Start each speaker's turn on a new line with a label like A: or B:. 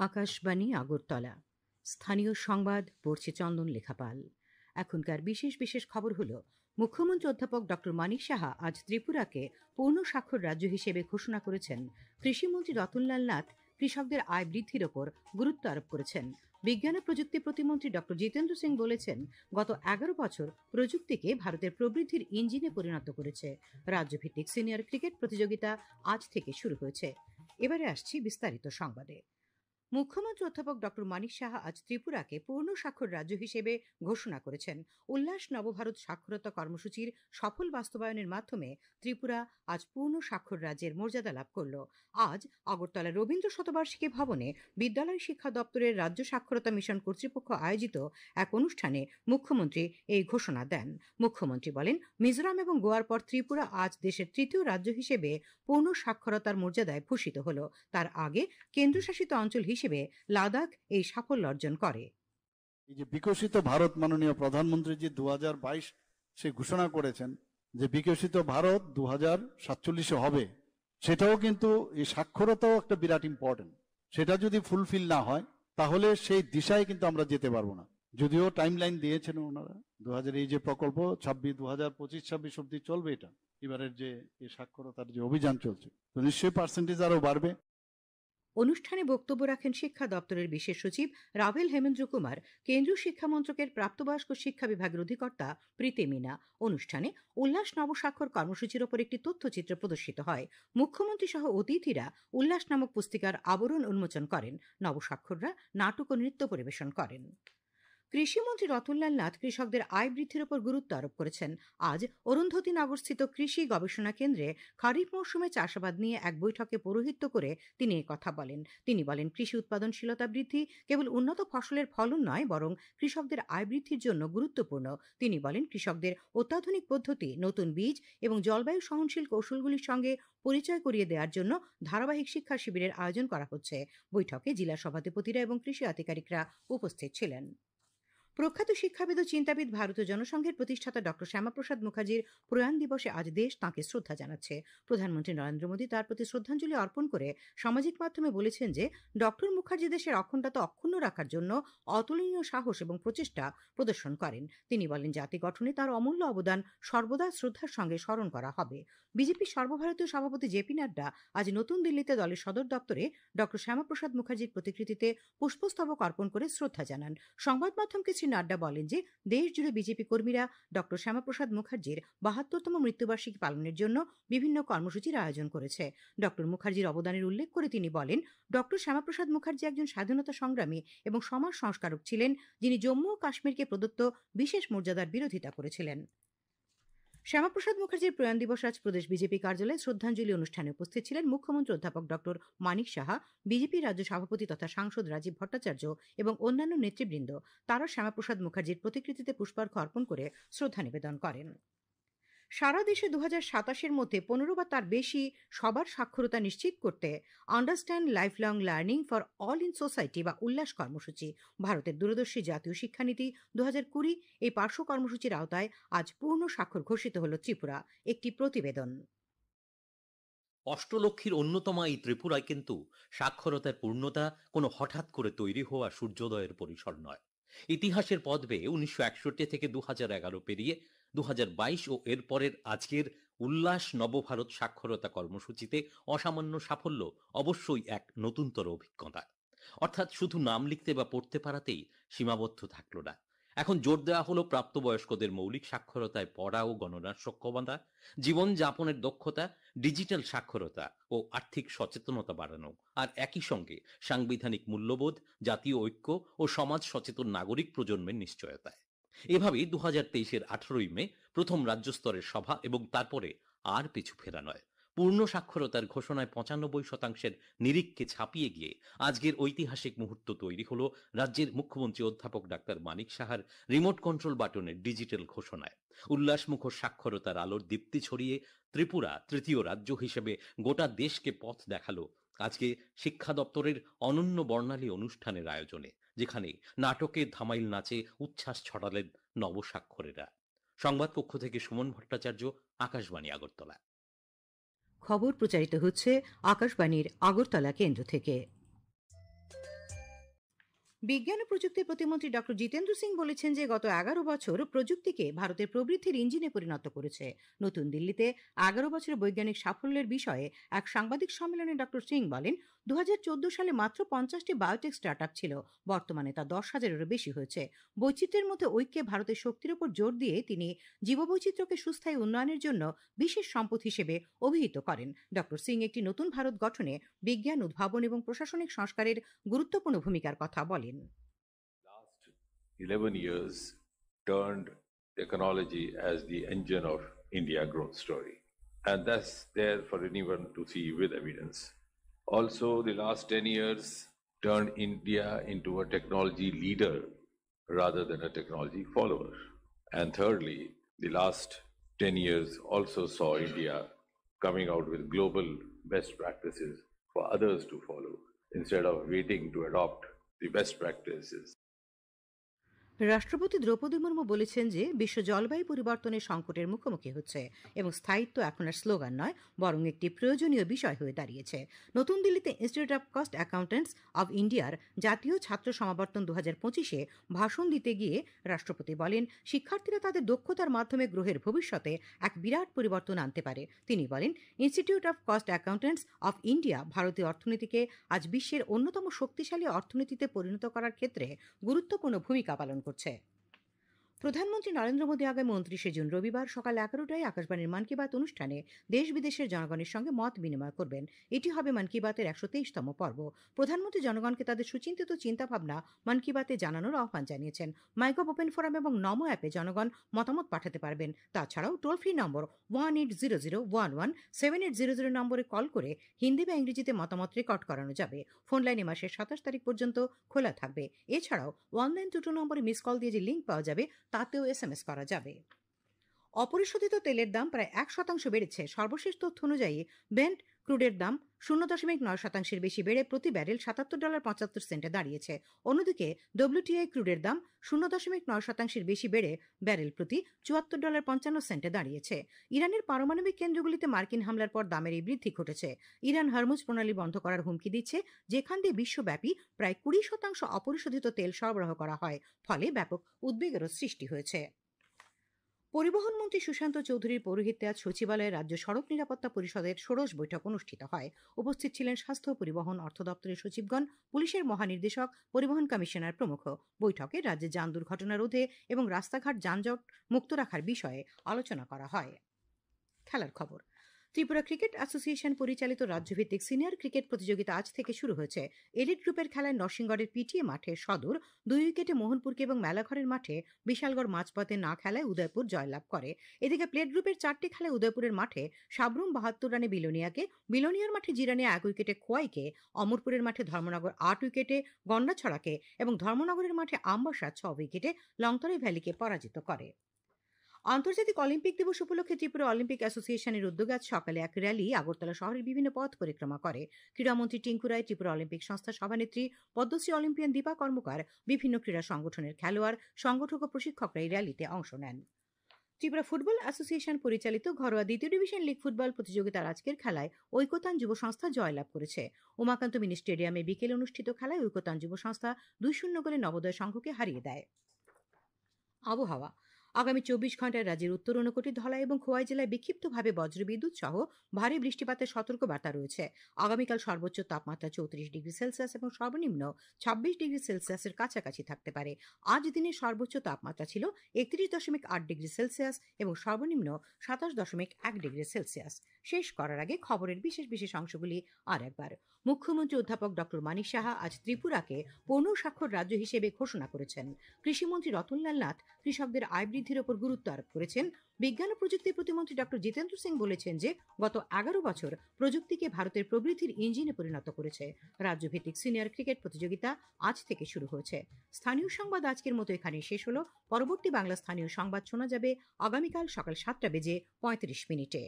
A: আকাশবাণী আগরতলা। স্থানীয় সংবাদ পড়ছে চন্দন লেখাপাল। এখনকার বিশেষ বিশেষ খবর হলো, মুখ্যমন্ত্রী অধ্যাপক ড মানিক সাহা আজ ত্রিপুরাকে পূর্ণ স্বাক্ষর রাজ্য হিসেবে ঘোষণা করেছেন। কৃষিমন্ত্রী রতনলাল নাথ কৃষকদের আয় বৃদ্ধির ওপর গুরুত্ব আরোপ করেছেন। বিজ্ঞান ও প্রযুক্তি প্রতিমন্ত্রী ড জিতেন্দ্র সিং বলেছেন, গত 11 বছর প্রযুক্তিকে ভারতের প্রবৃদ্ধির ইঞ্জিনে পরিণত করেছে। রাজ্যভিত্তিক সিনিয়র ক্রিকেট প্রতিযোগিতা আজ থেকে শুরু হয়েছে। এবারে আসছি বিস্তারিত সংবাদে। মুখ্যমন্ত্রী অধ্যাপক ড মানিক সাহা আজ ত্রিপুরাকে পূর্ণ স্বাক্ষর রাজ্য হিসেবে ঘোষণা করেছেন। উল্লাস নবভারত সাক্ষরতা কর্মসূচির সফল বাস্তবায়নের মাধ্যমে ত্রিপুরা আজ পূর্ণ স্বাক্ষর রাজ্যের মর্যাদা লাভ করল। আজ আগরতলা রবীন্দ্র শতবার্ষিকী ভবনে বিদ্যালয় শিক্ষা দপ্তরের রাজ্য সাক্ষরতা মিশন কর্তৃপক্ষ আয়োজিত এক অনুষ্ঠানে মুখ্যমন্ত্রী এই ঘোষণা দেন। মুখ্যমন্ত্রী বলেন, মিজোরাম এবং গোয়ার পর ত্রিপুরা আজ দেশের তৃতীয় রাজ্য হিসেবে পূর্ণ সাক্ষরতার মর্যাদায় ভূষিত হল। তার আগে কেন্দ্রশাসিত অঞ্চল হিসেবে লাদাখ এই সাফল্য অর্জন করে।
B: এই যে বিকশিত ভারত মাননীয় প্রধানমন্ত্রীজি 2022 সে ঘোষণা করেছেন যে বিকশিত ভারত 2047 হবে, সেটাও কিন্তু এই সাক্ষরতাও একটা বিরাট ইম্পর্টেন্ট। সেটা যদি ফুলফিল না হয় তাহলে সেই দিশায় কিন্তু আমরা যেতে পারবো না। যদিও টাইম লাইন দিয়েছেন ওনারা, 2000 এই যে প্রকল্প 2025-26 অব্দি চলবে, এটা এবারের যে এই সাক্ষরতার যে অভিযান চলছে, তো নিশ্চয়ই পার্সেন্টেজ আরো বাড়বে।
A: অনুষ্ঠানে বক্তব্য রাখেন শিক্ষা দপ্তরের বিশেষ সচিব রাভেল হেমেন্দ্র কুমার, কেন্দ্রীয় শিক্ষা মন্ত্রকের প্রাপ্তবয়স্ক শিক্ষা বিভাগের অধিকর্তা প্রীতি মিনা। অনুষ্ঠানে উল্লাস নবস্বাক্ষর কর্মসূচির ওপর একটি তথ্যচিত্র প্রদর্শিত হয়। মুখ্যমন্ত্রী সহ অতিথিরা উল্লাস নামক পুস্তিকার আবরণ উন্মোচন করেন। নবস্বাক্ষররা নাটক ও নৃত্য পরিবেশন করেন। কৃষিমন্ত্রী রতনলাল নাথ কৃষকদের আয় বৃদ্ধির উপর গুরুত্ব আরোপ করেছেন। আজ অরুন্ধতী নগরস্থিত কৃষি গবেষণা কেন্দ্রে খরিফ মৌসুমে চাষাবাদ নিয়ে এক বৈঠকে পৌরোহিত্য করে তিনি কথা বলেন। তিনি বলেন, কৃষি উৎপাদনশীলতা বৃদ্ধি কেবল উন্নত ফসলের ফলন নয়, বরং কৃষকদের আয় বৃদ্ধির জন্য গুরুত্বপূর্ণ। তিনি বলেন, কৃষকদের অত্যাধুনিক পদ্ধতি, নতুন বীজ এবং জলবায়ু সহনশীল কৌশলগুলির সঙ্গে পরিচয় করিয়ে দেওয়ার জন্য ধারাবাহিক শিক্ষা শিবিরের আয়োজন করা হচ্ছে। বৈঠকে জেলা সভাধিপতিরা এবং কৃষি আধিকারিকরা উপস্থিত ছিলেন। প্রখ্যাত শিক্ষাবিদ ও চিন্তাবিদ ভারতীয় জনসংঘের প্রতিষ্ঠাতা ড শ্যামাপ্রসাদ মুখার্জির প্রয়াণ দিবসে আজ দেশ তাঁকে শ্রদ্ধা জানাচ্ছে। প্রধানমন্ত্রী নরেন্দ্র মোদী তার প্রতি শ্রদ্ধাঞ্জলি অর্পণ করে সামাজিক মাধ্যমে বলেছেন যে, ড মুখার্জি দেশের অখণ্ডতা অক্ষুণ্ণ রাখার জন্য অতুলনীয় সাহস এবং প্রচেষ্টা প্রদর্শন করেন। তিনি বলেন, জাতি গঠনে তার অমূল্য অবদান সর্বদা শ্রদ্ধার সঙ্গে স্মরণ করা হবে। বিজেপির সর্বভারতীয় সভাপতি জেপি নাড্ডা আজ নতুন দিল্লিতে দলের সদর দপ্তরে ড শ্যামাপ্রসাদ মুখার্জির প্রতিকৃতিতে পুষ্পস্তবক অর্পণ করে শ্রদ্ধা জানান। সংবাদ মাধ্যমকে শ্রী নাড্ডা বলেন যে, দেশ জুড়ে বিজেপি কর্মীরা ড শ্যামাপ্রসাদ মুখার্জির 72তম মৃত্যুবার্ষিকী পালনের জন্য বিভিন্ন কর্মসূচির আয়োজন করেছে। ড মুখার্জির অবদানের উল্লেখ করে তিনি বলেন, ড শ্যামাপ্রসাদ মুখার্জি একজন স্বাধীনতা সংগ্রামী এবং সমাজ সংস্কারক ছিলেন, যিনি জম্মু ও কাশ্মীরকে প্রদত্ত বিশেষ মর্যাদার বিরোধিতা করেছিলেন। শ্যামাপ্রসাদ মুখার্জির প্রয়াণ দিবস আজ প্রদেশ বিজেপি কার্যালয়ে শ্রদ্ধাঞ্জলি অনুষ্ঠানে উপস্থিত ছিলেন মুখ্যমন্ত্রী অধ্যাপক ড মানিক সাহা, বিজেপি রাজ্য সভাপতি তথা সাংসদ রাজীব ভট্টাচার্য এবং অন্যান্য নেতৃবৃন্দ। তারা শ্যামাপ্রসাদ মুখার্জির প্রতিকৃতিতে পুষ্পার্ঘ্য অর্পণ করে শ্রদ্ধা নিবেদন করেন। সারা দেশে 2027-এর মধ্যে 15 বা তার বেশি সবার সাক্ষরতা নিশ্চিত করতে understand life long learning for all in society বা উল্লাস কর্মসূচি, ভারতের দূরদর্শী জাতীয় শিক্ষানীতি 2020 এই পার্শ্ব কর্মসূচির আওতায় আজ পূর্ণ স্বাক্ষর ঘোষিত হল ত্রিপুরা। একটি প্রতিবেদন।
C: অষ্টলক্ষীর অন্যতম এই ত্রিপুরায় কিন্তু সাক্ষরতার পূর্ণতা কোনো হঠাৎ করে তৈরি হওয়া সূর্যোদয়ের পরিসর নয়। ইতিহাসের পথ বেয়ে 1961 থেকে 2011 পেরিয়ে 2022 ও এর পরের আজকের উল্লাস নবভারত সাক্ষরতা কর্মসূচিতে অসামান্য সাফল্য অবশ্যই এক নতুনতর অভিজ্ঞতা। অর্থাৎ শুধু নাম লিখতে বা পড়তে পারাতেই সীমাবদ্ধ থাকলো না। এখন জোর দেওয়া হলো প্রাপ্তবয়স্কদের মৌলিক সাক্ষরতায় পড়া ও গণনার সক্ষমতা, জীবন যাপনের দক্ষতা, ডিজিটাল সাক্ষরতা ও আর্থিক সচেতনতা বাড়ানো, আর একই সঙ্গে সাংবিধানিক মূল্যবোধ, জাতীয় ঐক্য ও সমাজ সচেতন নাগরিক প্রজন্মের নিশ্চয়তায়। এভাবেই 2023-এর 18ই মে প্রথম রাজ্য স্তরের সভা এবং তারপরে আর পিছু ফেরা নয়। পূর্ণ সাক্ষরতার ঘোষণায় 95% নিরিখকে ছাপিয়ে গিয়ে আজকের ঐতিহাসিক মুহূর্ত তৈরি হলো রাজ্যের মুখ্যমন্ত্রী অধ্যাপক ডাক্তার মানিক সাহার রিমোট কন্ট্রোল বাটনের ডিজিটাল ঘোষণায়। উল্লাসমুখর সাক্ষরতার আলোর দীপ্তি ছড়িয়ে ত্রিপুরা তৃতীয় রাজ্য হিসেবে গোটা দেশকে পথ দেখালো আজকে শিক্ষা দপ্তরের অনন্য বর্ণালী অনুষ্ঠানের আয়োজনে, যেখানে নাটকে ধামাইল নাচে উচ্ছ্বাস ছড়ালেন নবস্বাক্ষরেরা। সংবাদ কক্ষ থেকে সুমন ভট্টাচার্য, আকাশবাণী আগরতলা।
A: খবর প্রচারিত হচ্ছে আকাশবাণীর আগরতলা কেন্দ্র থেকে। বিজ্ঞান ও প্রযুক্তি প্রতিমন্ত্রী ডক্টর জিতেন্দ্র সিং বলেছেন যে গত ১১ বছর প্রযুক্তিকে ভারতের প্রবৃদ্ধির ইঞ্জিনে পরিণত করেছে। নতুন দিল্লিতে ১১ বছরের বৈজ্ঞানিক সাফল্যের বিষয়ে এক সাংবাদিক সম্মেলনে ডক্টর সিং বলেন, ২০১৪ সালে মাত্র ৫০টি বায়োটেক স্টার্টআপ ছিল, বর্তমানে তা ১০,০০০-এরও বেশি হয়েছে। বৈচিত্র্যের মধ্যে ঐক্যে ভারতের শক্তির উপর জোর দিয়ে তিনি জীববৈচিত্র্যকে সুস্থায়ী উন্নয়নের জন্য বিশেষ সম্পদ হিসেবে অভিহিত করেন। ডক্টর সিং একটি নতুন ভারত গঠনে বিজ্ঞান, উদ্ভাবন এবং প্রশাসনিক সংস্কারের গুরুত্বপূর্ণ ভূমিকার কথা বলেন।
D: Last 11 years turned technology as the engine of India growth story. And that's there for anyone to see with evidence. Also, the last 10 years turned India into a technology leader rather than a technology follower. And thirdly, the last 10 years also saw India coming out with global best practices for others to follow instead of waiting to adopt the best practices.
A: রাষ্ট্রপতি দ্রৌপদী মুর্মু বলেছেন যে বিশ্ব জলবায়ু পরিবর্তনের সংকটের মুখোমুখি হচ্ছে এবং স্থায়িত্ব এখন আর স্লোগান নয়, বরং একটি প্রয়োজনীয় বিষয় হয়ে দাঁড়িয়েছে। নতুন দিল্লিতে institute of cost accountants of ইন্ডিয়ার জাতীয় ছাত্র সমাবর্তন ২০২৫-এ ভাষণ দিতে গিয়ে রাষ্ট্রপতি বলেন, শিক্ষার্থীরা তাদের দক্ষতার মাধ্যমে গ্রহের ভবিষ্যতে এক বিরাট পরিবর্তন আনতে পারে। তিনি বলেন, institute of cost accountants of India ভারতীয় অর্থনীতিকে আজ বিশ্বের অন্যতম শক্তিশালী অর্থনীতিতে পরিণত করার ক্ষেত্রে গুরুত্বপূর্ণ ভূমিকা পালন করছে। প্রধানমন্ত্রী নরেন্দ্র মোদী আগামী ২৯শে জুন রবিবার সকাল ১১টায় আকাশবাণীর মন কি বাত অনুষ্ঠানে দেশ বিদেশের জনগণের সঙ্গে মত বিনিময় করবেন। এটি হবে মন কি বাতের ১২৩তম পর্ব। প্রধানমন্ত্রী জনগণকে তাদের সুচিন্তিত চিন্তাভাবনা মন কি বাতে জানানোর আহ্বান জানিয়েছেন। মাইগভ ওপেন ফোরাম এবং নমো অ্যাপে জনগণ মতামত পাঠাতে পারবেন। তাছাড়াও টোল ফ্রি নম্বর 1800117800 নম্বরে কল করে হিন্দি বা ইংরেজিতে মতামত রেকর্ড করানো যাবে। ফোন লাইন এ মাসের ২৭ তারিখ পর্যন্ত খোলা থাকবে। এছাড়াও 1922 নম্বরে মিস কল দিয়ে যে লিঙ্ক পাওয়া যাবে তাতেও SMS করা যাবে। অপরিশোধিত তেলের দাম প্রায় ১% বেড়েছে। সর্বশেষ তথ্য অনুযায়ী ব্রেন্ট ক্রুডের দাম ০.৯% বেশি বেড়ে প্রতি ব্যারেল $৭৭.৭৫ দাঁড়িয়েছে। অন্যদিকে WTI ক্রুডের দাম ০.৯% বেশি বেড়ে ব্যারেল প্রতি $৭৪.৫৫ দাঁড়িয়েছে। ইরানের পারমাণবিক কেন্দ্রগুলিতে মার্কিন হামলার পর দামের এই বৃদ্ধি ঘটেছে। ইরান হরমুজ প্রণালী বন্ধ করার হুমকি দিচ্ছে, যেখান দিয়ে বিশ্বব্যাপী প্রায় ২০% অপরিশোধিত তেল সরবরাহ করা হয়। ফলে ব্যাপক উদ্বেগেরও সৃষ্টি হয়েছে। পরিবহন মন্ত্রী সুশান্ত চৌধুরীর পৌরোহিত্যে আজ সচিবালয়ে রাজ্য সড়ক নিরাপত্তা পরিষদের ষোড়শ বৈঠক অনুষ্ঠিত হয়। উপস্থিত ছিলেন স্বাস্থ্য, পরিবহন, অর্থ দপ্তরের সচিবগণ, পুলিশের মহানির্দেশক, পরিবহন কমিশনার প্রমুখ। বৈঠকে রাজ্যে যান দুর্ঘটনা রোধে এবং রাস্তাঘাট যানজট মুক্ত রাখার বিষয়ে আলোচনা করা হয়। খেলার খবর। ত্রিপুরা ক্রিকেট অ্যাসোসিয়েশন পরিচালিত রাজ্যভিত্তিক সিনিয়র ক্রিকেট প্রতিযোগিতা আজ থেকে শুরু হয়েছে। এলিট গ্রুপের খেলায় নরসিংগড়ের পিটিএ মাঠে সদর ২ উইকেটে মোহনপুরকে এবং মেলাঘরের মাঠে বিশালগড় মাঝপথে না খেলায় উদয়পুর জয়লাভ করে। এদিকে প্লেট গ্রুপের ৪টি খেলায় উদয়পুরের মাঠে সাবরুম ৭২ রানে বিলোনিয়াকে, বিলোনিয়ার মাঠে জিরানিয়া ১ উইকেটে খোয়াইকে, অমরপুরের মাঠে ধর্মনগর ৮ উইকেটে গন্ডাছড়াকে এবং ধর্মনগরের মাঠে আমবাসা ৬ উইকেটে লংতরাই ভ্যালিকে পরাজিত করে। আন্তর্জাতিক অলিম্পিক দিবস উপলক্ষে ত্রিপুরা অলিম্পিক অ্যাসোসিয়েশনের উদ্যোগে আজ সকালে এক র্যালি আগরতলা শহরের বিভিন্ন পথ পরিক্রমা করে। ক্রীড়ামন্ত্রী টিঙ্কু রায়, ত্রিপুরা অলিম্পিক সংস্থার সভানেত্রী পদ্মশ্রী অলিম্পিয়ান দীপা কর্মকার, বিভিন্ন ক্রীড়া সংগঠনের খেলোয়াড়, সংগঠক ও প্রশিক্ষকরা এই র্যালিতে অংশ নেন। ত্রিপুরা ফুটবল অ্যাসোসিয়েশন পরিচালিত ঘরোয়া দ্বিতীয় ডিভিশন লিগ ফুটবল প্রতিযোগিতার আজকের খেলায় ঐকতান যুব সংস্থা জয়লাভ করেছে। উমাকান্ত মিনি স্টেডিয়ামে বিকেলে অনুষ্ঠিত খেলায় ঐকতান যুব সংস্থা ২-০ গোলে নবোদয় সংঘকে হারিয়ে দেয়। আবহাওয়া। আগামী ২৪ ঘন্টায় রাজ্যের উত্তর ঊনকোটি, ধলাই এবং খোয়াই জেলায় বিক্ষিপ্তভাবে বজ্রবিদ্যুৎ সহ ভারী বৃষ্টিপাতের সতর্কবার্তা রয়েছে। আগামীকাল সর্বোচ্চ তাপমাত্রা ৩৪°C এবং সর্বনিম্ন ২৬°C কাছাকাছি থাকতে পারে। আজ দিনের সর্বোচ্চ তাপমাত্রা ছিল ৩১.৮°C এবং সর্বনিম্ন ২৭.১°C। শেষ করার আগে খবরের বিশেষ বিশেষ অংশগুলি আর একবার। মুখ্যমন্ত্রী অধ্যাপক ডক্টর মানিক সাহা আজ ত্রিপুরাকে পূর্ণ স্বাক্ষর রাজ্য হিসেবে ঘোষণা করেছেন। কৃষিমন্ত্রী রতনলাল নাথ কৃষকদের আয় বৃদ্ধির উপর গুরুত্ব আরোপ করেছেন। বিজ্ঞান ও প্রযুক্তি প্রতিমন্ত্রী ডক্টর জিতেন্দ্র সিং বলেছেন যে গত ১১ বছর প্রযুক্তিকে ভারতের প্রবৃদ্ধির ইঞ্জিনে পরিণত করেছে। রাজ্যভিত্তিক সিনিয়র ক্রিকেট প্রতিযোগিতা আজ থেকে শুরু হয়েছে। স্থানীয় সংবাদ আজকের মতো এখানে শেষ হলো। পরবর্তী বাংলা স্থানীয় সংবাদ শোনা যাবে আগামীকাল সকাল ৭টা বেজে ৩৫ মিনিটে।